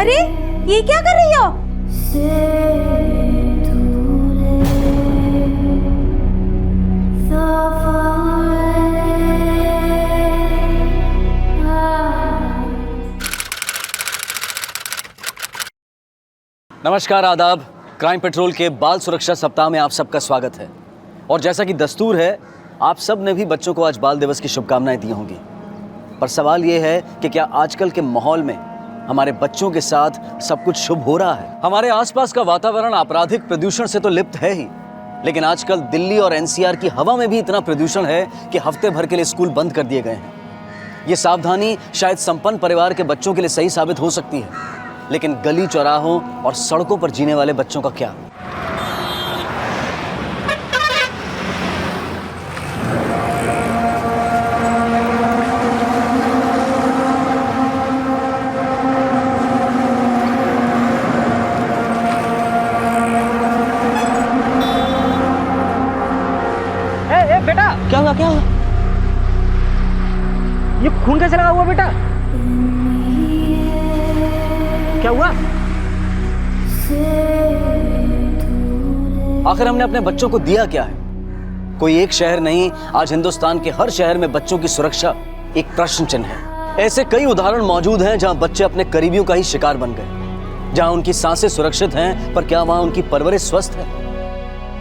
अरे ये क्या कर रही हो? नमस्कार, आदाब। क्राइम पेट्रोल के बाल सुरक्षा सप्ताह में आप सबका स्वागत है। और जैसा कि दस्तूर है, आप सब ने भी बच्चों को आज बाल दिवस की शुभकामनाएं दी होंगी। पर सवाल ये है कि क्या आजकल के माहौल में हमारे बच्चों के साथ सब कुछ शुभ हो रहा है? हमारे आसपास का वातावरण आपराधिक प्रदूषण से तो लिप्त है ही, लेकिन आजकल दिल्ली और एनसीआर की हवा में भी इतना प्रदूषण है कि हफ्ते भर के लिए स्कूल बंद कर दिए गए हैं। ये सावधानी शायद संपन्न परिवार के बच्चों के लिए सही साबित हो सकती है, लेकिन गली चौराहों और सड़कों पर जीने वाले बच्चों का क्या? ए बेटा, क्या हुआ? क्या हुआ? ये खून कैसे लगा हुआ बेटा? क्या हुआ? आखिर हमने अपने बच्चों को दिया क्या है? कोई एक शहर नहीं, आज हिंदुस्तान के हर शहर में बच्चों की सुरक्षा एक प्रश्न चिन्ह है। ऐसे कई उदाहरण मौजूद हैं जहां बच्चे अपने करीबियों का ही शिकार बन गए, जहां उनकी सांसें सुरक्षित हैं, पर क्या वहां उनकी परवरिश स्वस्थ है?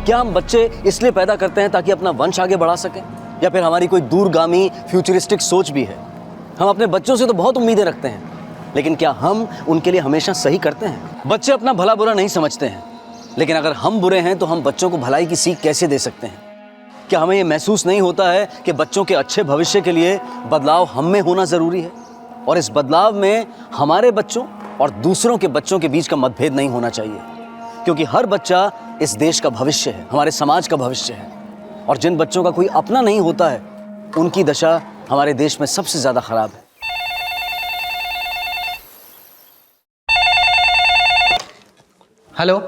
क्या हम बच्चे इसलिए पैदा करते हैं ताकि अपना वंश आगे बढ़ा सकें, या फिर हमारी कोई दूरगामी फ्यूचरिस्टिक सोच भी है? हम अपने बच्चों से तो बहुत उम्मीदें रखते हैं, लेकिन क्या हम उनके लिए हमेशा सही करते हैं? बच्चे अपना भला बुरा नहीं समझते हैं, लेकिन अगर हम बुरे हैं तो हम बच्चों को भलाई की सीख कैसे दे सकते हैं? क्या हमें यह महसूस नहीं होता है कि बच्चों के अच्छे भविष्य के लिए बदलाव हम में होना जरूरी है, और इस बदलाव में हमारे बच्चों और दूसरों के बच्चों के बीच का मतभेद नहीं होना चाहिए, क्योंकि हर बच्चा इस देश का भविष्य है, हमारे समाज का भविष्य है। और जिन बच्चों का कोई अपना नहीं होता है, उनकी दशा हमारे देश में सबसे ज्यादा खराब है। हेलो,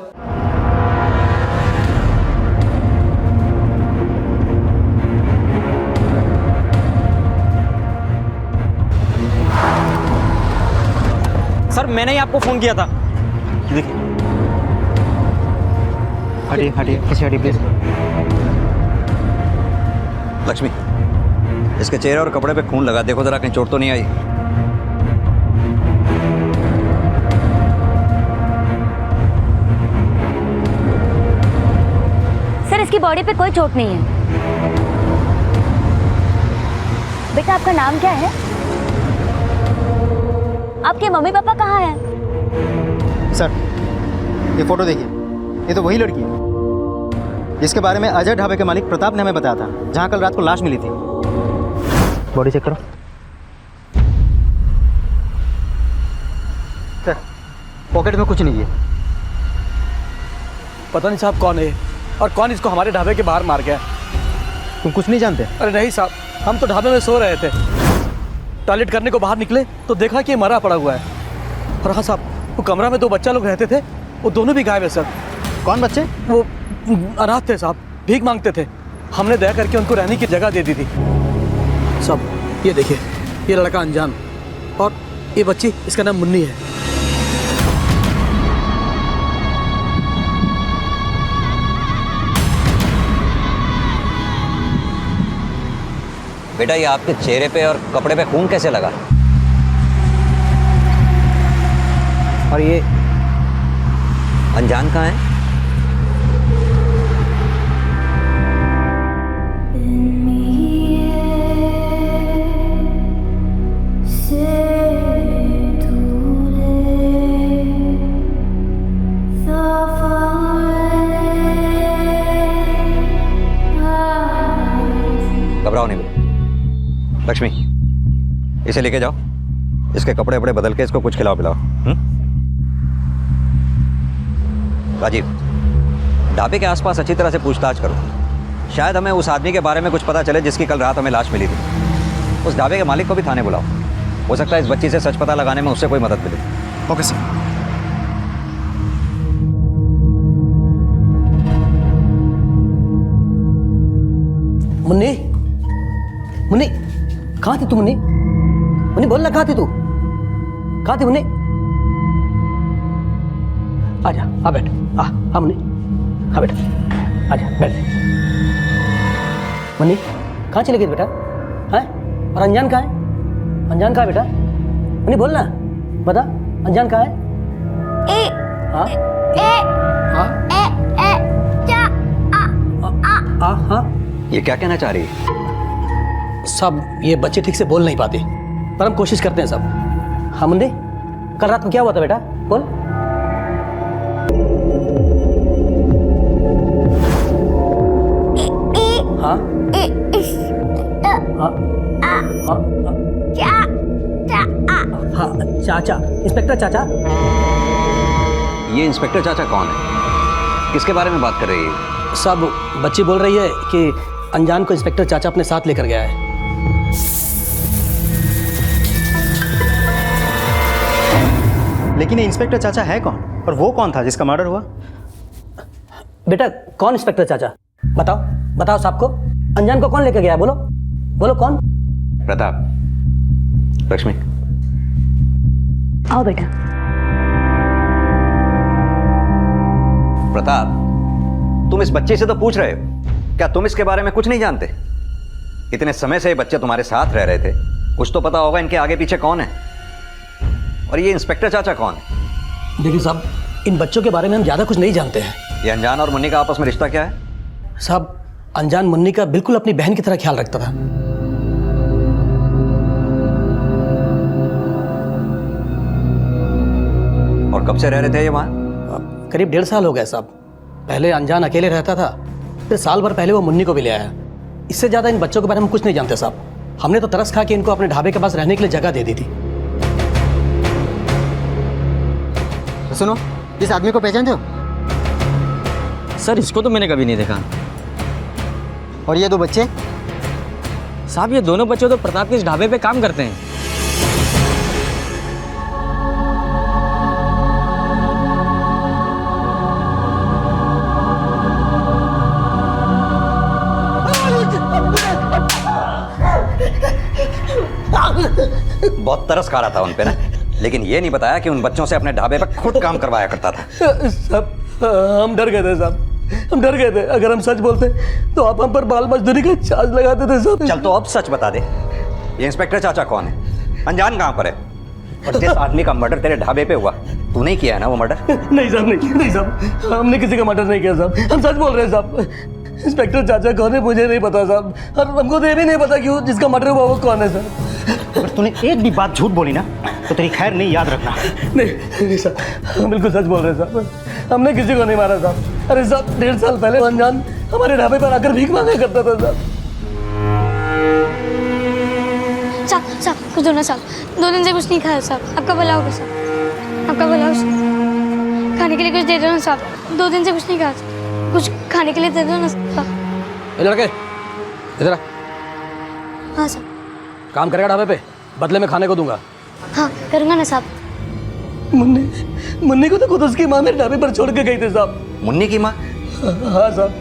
सर मैंने ही आपको फोन किया था। देखिए, हटिए हटिए, पीछे हटिए प्लीज। लक्ष्मी, इसके चेहरे और कपड़े पे खून लगा, देखो जरा कहीं चोट तो नहीं आई। सर इसकी बॉडी पे कोई चोट नहीं है। बेटा आपका नाम क्या है? आपके मम्मी पापा कहाँ हैं? सर ये फोटो देखिए, ये तो वही लड़की है जिसके बारे में अजय ढाबे के मालिक प्रताप ने हमें बताया था, जहाँ कल रात को लाश मिली थी। बॉडी चेक करो। सर पॉकेट में कुछ नहीं है। पता नहीं साहब कौन है और कौन इसको हमारे ढाबे के बाहर मार गया। तुम कुछ नहीं जानते? अरे नहीं साहब, हम तो ढाबे में सो रहे थे, टॉयलेट करने को बाहर निकले तो देखा कि ये मरा पड़ा हुआ है। और हाँ साहब, वो कमरा में 2 बच्चा लोग रहते थे, वो दोनों भी गायब है सर। कौन बच्चे? वो अनाथ थे साहब, भीख मांगते थे। हमने दया करके उनको रहने की जगह दे दी थी। सब ये देखिए, ये लड़का अनजान और ये बच्ची, इसका नाम मुन्नी है। बेटा, ये आपके चेहरे पे और कपड़े पे खून कैसे लगा? और ये अनजान कहाँ है? घबराओ नहीं बेटा। लक्ष्मी, इसे लेके जाओ, इसके कपड़े वपड़े बदल के इसको कुछ खिलाओ पिलाओ। राजीव, ढाबे के आसपास अच्छी तरह से पूछताछ करो, शायद हमें उस आदमी के बारे में कुछ पता चले जिसकी कल रात हमें लाश मिली थी। उस ढाबे के मालिक को भी थाने बुलाओ, हो सकता है इस बच्ची से सच पता लगाने में उससे कोई मदद मिले। Okay sir. मुन्नी, मुन्नी, कहाँ थी तू? मुन्नी, मुन्नी बोल ना, कहाँ थी तू? कहाँ थी मुन्नी? आजा, आ बैठ, आ मुन्नी, आ बेटा, आजा बैठ। मुन्नी कहाँ चली गई बेटा? हैं? और अनजान कहाँ है? अनजान कहाँ है बेटा? मुन्नी बोल ना, बता, अनजान कहाँ है? हाँ हाँ हाँ। ये क्या कहना चाह रही है? सब ये बच्चे ठीक से बोल नहीं पाते, पर हम कोशिश करते हैं सब। हाँ मुन्नी, कल रात में क्या हुआ था बेटा? बोल। हाँ हाँ, चाचा, इंस्पेक्टर चाचा। ये इंस्पेक्टर चाचा कौन है? किसके बारे में बात कर रही है? सब बच्ची बोल रही है कि अनजान को इंस्पेक्टर चाचा अपने साथ लेकर गया है। लेकिन ये इंस्पेक्टर चाचा है कौन, और वो कौन था जिसका मर्डर हुआ? बेटा कौन इंस्पेक्टर चाचा? बताओ बताओ साहब को, अनजान को कौन लेकर गया है? बोलो बोलो कौन? प्रताप, लक्ष्मी, आओ बेटा। प्रताप, तुम इस बच्चे से तो पूछ रहे हो, क्या तुम इसके बारे में कुछ नहीं जानते? इतने समय से ये बच्चे तुम्हारे साथ रह रहे थे, कुछ तो पता होगा इनके आगे पीछे कौन है। और ये इंस्पेक्टर चाचा कौन है? देखिए साहब, इन बच्चों के बारे में हम ज़्यादा कुछ नहीं जानते हैं। ये अनजान और मुन्नी का आपस में रिश्ता क्या है? साहब, अनजान मुन्नी का बिल्कुल अपनी बहन की तरह ख्याल रखता था। और कब से रह रहे थे ये वहाँ? करीब 1.5 साल हो गए साहब। पहले अनजान अकेले रहता था, फिर साल भर पहले वो मुन्नी को भी ले आया। इससे ज़्यादा इन बच्चों के बारे में कुछ नहीं जानते साहब। हमने तो तरस खा के इनको अपने ढाबे के पास रहने के लिए जगह दे दी थी। तो सुनो, इस आदमी को पहचानते हो? सर इसको तो मैंने कभी नहीं देखा। और ये 2 बच्चे? साहब ये दोनों बच्चे तो प्रताप के इस ढाबे पे काम करते हैं। बहुत तरस खा रहा था उन पे ना, लेकिन ये नहीं बताया कि उन बच्चों से अपने ढाबे पर खुद काम करवाया करता था। साहब हम डर गए थे साहब, हम डर गए थे। अगर हम सच बोलते तो आप हम पर बाल मजदूरी का चार्ज लगाते थे साहब। चल तो अब सच बता दे, ये इंस्पेक्टर चाचा कौन है? अनजान कहाँ पर है? और जिस आदमी का मर्डर तेरे ढाबे पे हुआ, तूने ही किया है ना वो मर्डर? नहीं साहब, नहीं साहब, हमने किसी का मर्डर नहीं किया साहब। हम सच बोल रहे हैं साहब। इंस्पेक्टर चाचा कौन है मुझे नहीं पता साहब, और हमको तो ये भी नहीं पता कि जिसका मर्डर हुआ वो कौन है साहब। अगर तूने एक भी बात झूठ बोली ना तो तेरी खैर नहीं, याद रखना। नहीं साहब, हम बिल्कुल सच बोल रहे हैं साहब। हमने किसी को नहीं मारा साहब। अरे साहब 1.5 साल पहले अनजान हमारे ढाबे पर आकर भीख मांगा करता था साहब। साहब कुछ दो ना साहब, 2 दिन से कुछ नहीं खाया साहब। आपका भला होगा साहब, आपका भला होगा। खाने के लिए कुछ दे दो ना साहब, 2 दिन से कुछ नहीं खाया, कुछ खाने के लिए दे दो ना साहब। ए लड़के इधर आ, हाँ साहब। काम करेगा ढाबे पे, बदले में खाने को दूंगा। हाँ करूँगा ना साहब। मुन्नी को तो खुद उसकी माँ मेरे ढाबे पर छोड़ के गई थी साहब। मुन्नी की माँ? हाँ साहब,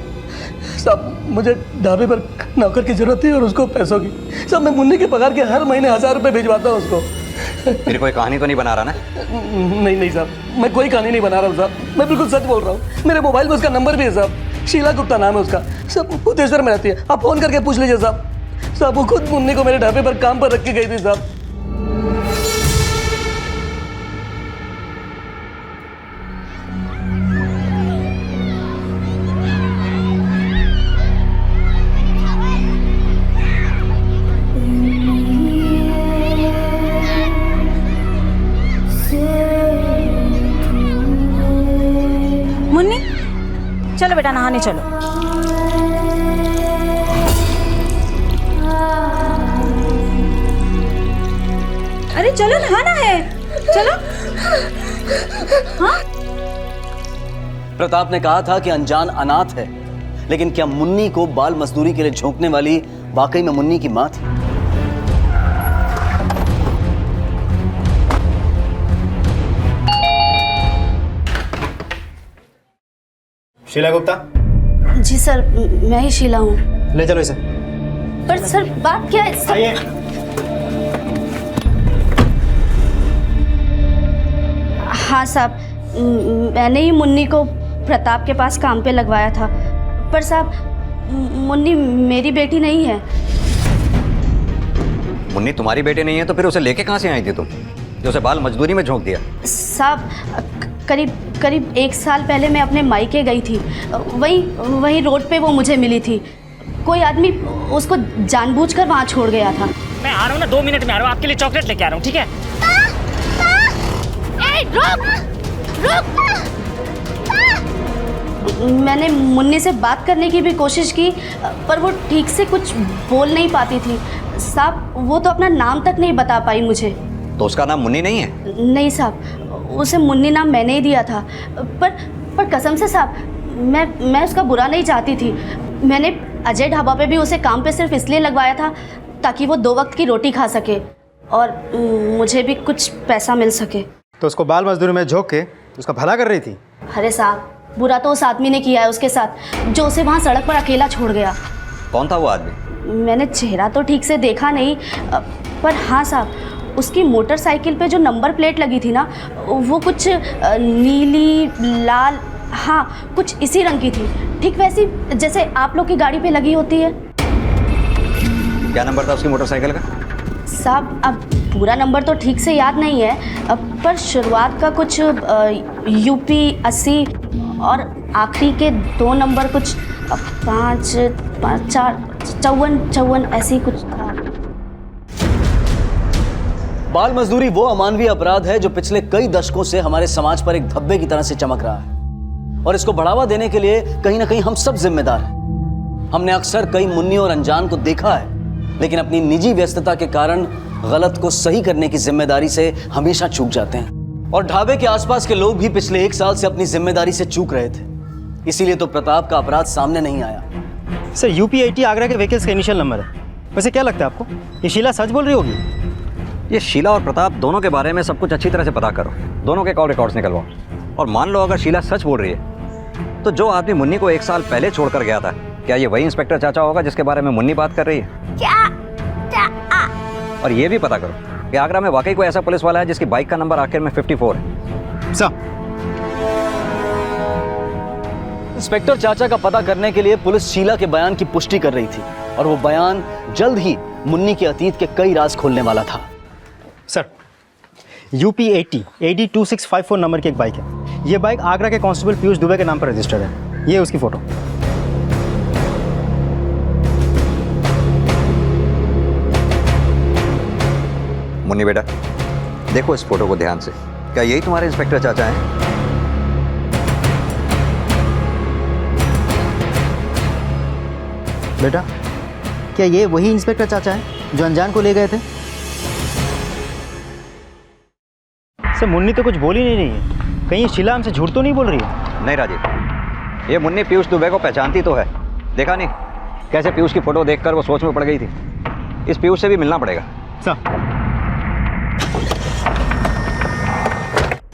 मुझे ढाबे पर नौकर की जरूरत थी और उसको पैसों की। साहब मैं मुन्नी के पगार के हर महीने 1000 रुपये भिजवाता हूँ उसको। फिर कोई कहानी तो नहीं बना रहा ना? नहीं साहब, मैं कोई कहानी नहीं बना रहा हूँ साहब, मैं बिल्कुल सच बोल रहा हूँ। मेरे मोबाइल में उसका नंबर भी है साहब, शीला गुप्ता नाम है उसका। सब भूतेश्वर में रहती है, आप फोन करके पूछ लीजिए साहब। साहब वो खुद मुन्नी को मेरे ढाबे पर काम पर रख के गई थी साहब। मुन्नी चलो बेटा नहाने चलो। अरे चलो नहाना है, चलो। हाँ प्रताप ने कहा था कि अनजान अनाथ है, लेकिन क्या मुन्नी को बाल मजदूरी के लिए झोंकने वाली वाकई में मुन्नी की मां थी? शीला गुप्ता? जी सर, मैं ही शीला हूँ। ले चलो इसे। पर सर बात क्या है? आइए। हाँ साहब, मैंने ही मुन्नी को प्रताप के पास काम पे लगवाया था। पर साहब मुन्नी मेरी बेटी नहीं है। मुन्नी तुम्हारी बेटी नहीं है तो फिर उसे लेके कहाँ से आई थी तुम, जो उसे बाल मजदूरी में झोंक दिया? साहब करीब 1 साल पहले मैं अपने मायके गई थी। वही रोड पे वो मुझे मिली थी। कोई आदमी उसको जानबूझकर वहाँ छोड़ गया था। मैं आ रहा हूँ ना, 2 मिनट में आ रहा हूँ, आपके लिए चॉकलेट लेके आ रहा हूँ, ठीक है? मैंने मुन्नी से बात करने की भी कोशिश की, पर वो ठीक से कुछ बोल नहीं पाती थी। साहब वो तो अपना नाम तक नहीं बता पाई मुझे। तो उसका नाम मुन्नी नहीं है? नहीं साहब, उसे मुन्नी नाम मैंने ही दिया था। पर कसम से साहब मैं उसका बुरा नहीं चाहती थी। मैंने अजय ढाबा पे भी उसे काम पे सिर्फ इसलिए लगवाया था ताकि वो 2 वक्त की रोटी खा सके और मुझे भी कुछ पैसा मिल सके। तो उसको बाल मजदूरी में झोंक के उसका भला कर रही थी? अरे साहब बुरा तो उस आदमी ने किया है उसके साथ, जो उसे वहाँ सड़क पर अकेला छोड़ गया। कौन था वो आदमी? मैंने चेहरा तो ठीक से देखा नहीं, पर हाँ साहब उसकी मोटरसाइकिल पे जो नंबर प्लेट लगी थी ना, वो कुछ नीली लाल, हाँ कुछ इसी रंग की थी, ठीक वैसी जैसे आप लोग की गाड़ी पे लगी होती है। क्या नंबर था उसकी मोटरसाइकिल का? साहब अब पूरा नंबर तो ठीक से याद नहीं है, पर शुरुआत का कुछ UP 80 और आखिरी के 2 नंबर कुछ 5 4 54 ऐसे ही कुछ था। बाल मजदूरी वो अमानवीय अपराध है जो पिछले कई दशकों से हमारे समाज पर एक धब्बे की तरह से चमक रहा है, और इसको बढ़ावा देने के लिए कहीं ना कहीं हम सब जिम्मेदार हैं। हमने अक्सर कई मुन्नी और अनजान को देखा है, लेकिन अपनी निजी व्यस्तता के कारण गलत को सही करने की जिम्मेदारी से हमेशा चूक जाते हैं। और ढाबे के आसपास के लोग भी पिछले 1 साल से अपनी जिम्मेदारी से चूक रहे थे, इसीलिए तो प्रताप का अपराध सामने नहीं आया। सर UP 80 आगरा के व्हीकल्स का इनिशियल नंबर है। वैसे क्या लगता है आपको, ये शीला सच बोल रही होगी? ये शीला और प्रताप दोनों के बारे में सब कुछ अच्छी तरह से पता करो, दोनों के कॉल रिकॉर्ड्स निकलवाओ, और मान लो अगर शीला सच बोल रही है तो जो आदमी मुन्नी को 1 साल पहले छोड़कर गया था, क्या ये वही इंस्पेक्टर चाचा होगा जिसके बारे में मुन्नी बात कर रही है? और ये भी पता करो कि आगरा में वाकई कोई ऐसा पुलिस वाला है जिसकी बाइक का नंबर आखिर में 54 है। सर इंस्पेक्टर चाचा का पता करने के लिए पुलिस शीला के बयान की पुष्टि कर रही थी, और वो बयान जल्द ही मुन्नी के अतीत के कई राज खोलने वाला था। सर UP 80 AD 2654 नंबर की एक बाइक है। ये बाइक आगरा के कांस्टेबल पीयूष दुबे के नाम पर रजिस्टर्ड है। ये उसकी फोटो। मुन्नी बेटा देखो इस फोटो को ध्यान से, क्या यही तुम्हारे इंस्पेक्टर चाचा हैं? बेटा क्या ये वही इंस्पेक्टर चाचा हैं जो अनजान को ले गए थे? सर मुन्नी तो कुछ बोल ही नहीं रही है, कहीं ये शीला हमसे झूठ तो नहीं बोल रही है? नहीं राजीव, ये मुन्नी पीयूष दुबे को पहचानती तो है। देखा नहीं कैसे पीयूष की फोटो देखकर वो सोच में पड़ गई थी। इस पीयूष से भी मिलना पड़ेगा। सर